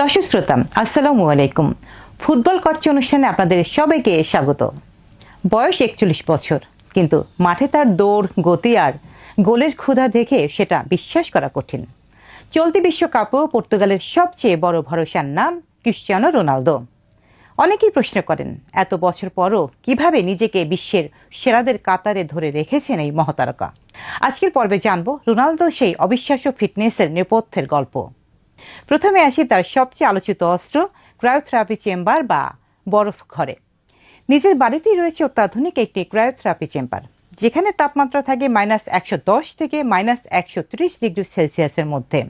দর্শক শ্রোতা আসসালামু আলাইকুম। ফুটবল কর্চ অনুষ্ঠানে আপনাদের সবাইকে স্বাগত। বয়স 41 বছর, কিন্তু মাঠে তার দৌড়, গতি আর গোলের ক্ষুধা দেখে সেটা বিশ্বাস করা কঠিন। চলতি বিশ্বকাপেও পর্তুগালের সবচেয়ে বড় ভরসার নাম ক্রিশ্চিয়ানো রোনালদো। অনেকেই প্রশ্ন করেন, এত বছর পরও কিভাবে নিজেকে বিশ্বের সেরাদের কাতারে ধরে রেখেছেন এই মহাতারকা। আজকের পর্বে জানব রোনালদো সেই অবিশ্বাস্য ফিটনেসের নেপথ্যের গল্প। প্রথমে আসি তার সবচেয়ে আলোচিত অস্ত্র ক্রায়োথেরাপি চেম্বার বা বরফ ঘরে। নিজের বাড়িতেই রয়েছে অত্যাধুনিক একটি ক্রায়োথেরাপি চেম্বার, যেখানে তাপমাত্রা থাকে -110 থেকে -130 ডিগ্রি সেলসিয়াসের মধ্যে।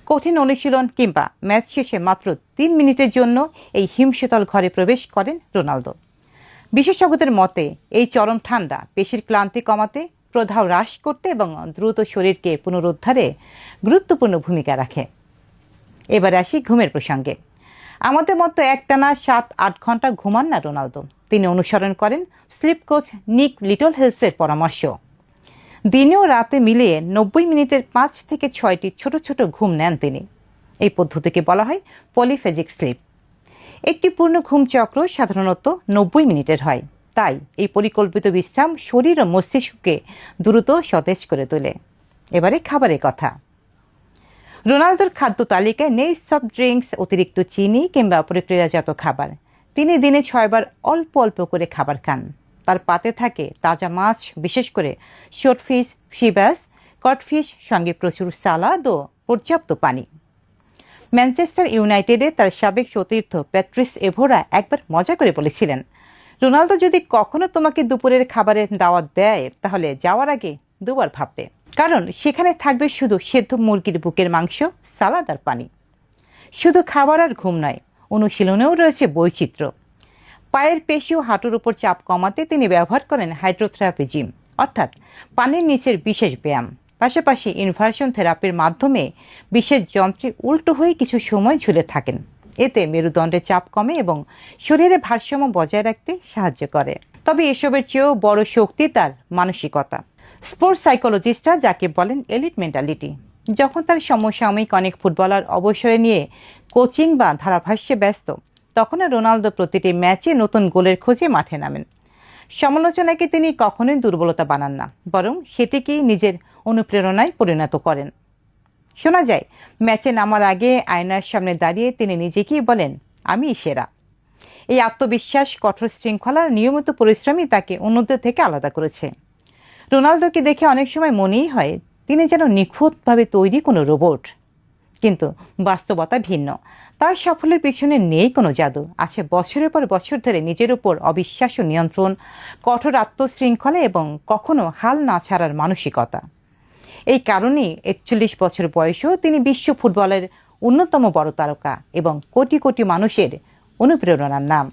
কঠিন অনুশীলন কিংবা ম্যাচ শেষে মাত্র 3 মিনিটের জন্য এই হিমশীতল ঘরে প্রবেশ করেন রোনালদো। বিশেষজ্ঞদের মতে এই চরম ঠান্ডা পেশির ক্লান্তি কমাতে, প্রদাহ হ্রাস করতে এবং দ্রুত শরীরকে পুনরুদ্ধারে গুরুত্বপূর্ণ ভূমিকা রাখে। এবার আসি ঘুমের প্রসঙ্গে। আমাদের মতো একটানা 7-8 ঘন্টা ঘুমান না রোনালদো। তিনি অনুসরণ করেন স্লিপ কোচ নিক লিটলহেলসের পরামর্শ। দিনে ও রাতে মিলিয়ে 90 মিনিটের 5 থেকে 6টি ছোট ছোট ঘুম নেন তিনি। এই পদ্ধতিকে বলা হয় পলিফেজিক স্লিপ। একটি পূর্ণ ঘুম চক্র সাধারণত 90 মিনিটের হয়, তাই এই পরিকল্পিত বিশ্রাম শরীর ও মস্তিষ্ককে দ্রুত সতেজ করে তোলে। এবারে খাবারের কথা। রোনালদোর খাদ্য তালিকায় নেই সফট ড্রিঙ্কস, অতিরিক্ত চিনি কিংবা প্রক্রিয়াজাত খাবার। তিনি দিনে 6 বার অল্প অল্প করে খাবার খান। তার পাতে থাকে তাজা মাছ, বিশেষ করে শোটফিশ, সিবাস, কটফিশ, সঙ্গে প্রচুর সালাদ ও পর্যাপ্ত পানি। ম্যানচেস্টার ইউনাইটেডে তার সাবেক সতীর্থ প্যাট্রিস এভোরা একবার মজা করে বলেছিলেন, রোনালদো যদি কখনো তোমাকে দুপুরের খাবারের দাওয়াত দেয়, তাহলে যাওয়ার আগে দুবার ভাববে, কারণ সেখানে থাকবে শুধু সেদ্ধ মুরগির বুকের মাংস, সালাদ আর পানি। শুধু খাবার আর ঘুম নয়, অনুশীলনেও রয়েছে বৈচিত্র্য। পায়ের পেশি ও হাঁটুর উপর চাপ কমাতে তিনি ব্যবহার করেন হাইড্রোথেরাপি জিম, অর্থাৎ পানির নিচের বিশেষ ব্যায়াম। পাশাপাশি ইনভার্সন থেরাপির মাধ্যমে বিশেষ যন্ত্রে উল্টো হয়ে কিছু সময় ঝুলে থাকেন। এতে মেরুদণ্ডের চাপ কমে এবং শরীরে ভারসাম্য বজায় রাখতে সাহায্য করে। তবে এসবের চেয়েও বড় শক্তি তার মানসিকতা। স্পোর্টস সাইকোলজিস্টরা যাকে বলেন এলিট মেন্টালিটি। যখন তার সমসাময়িক অনেক ফুটবলার অবসরে নিয়ে কোচিং বা ধারাভাষ্যে ব্যস্ত, তখন রোনালদো প্রতিটি ম্যাচে নতুন গোলের খোঁজে মাঠে নামেন। সমালোচনাকে তিনি কখনোই দুর্বলতা বানান না, বরং সেটিকেই নিজের অনুপ্রেরণায় পরিণত করেন। শোনা যায়, ম্যাচে নামার আগে আয়নার সামনে দাঁড়িয়ে তিনি নিজেকেই বলেন, আমি সেরা। এই আত্মবিশ্বাস, কঠোর শৃঙ্খলার নিয়মিত পরিশ্রমই তাকে অন্যদের থেকে আলাদা করেছে। রোনালদোকে দেখে অনেক সময় মনেই হয় তিনি যেন নিখুঁতভাবে তৈরি কোনো রোবট, কিন্তু বাস্তবতা ভিন্ন। তার সাফল্যের পিছনে নেই কোনো জাদু, আছে বছরের পর বছর ধরে নিজের উপর অবিশ্বাস্য নিয়ন্ত্রণ, কঠোর আত্মশৃঙ্খলা এবং কখনো হাল না ছাড়ার মানসিকতা। এই কারণেই 41 বছর বয়সেও তিনি বিশ্ব ফুটবলের অন্যতম বড় তারকা এবং কোটি কোটি মানুষের অনুপ্রেরণার নাম।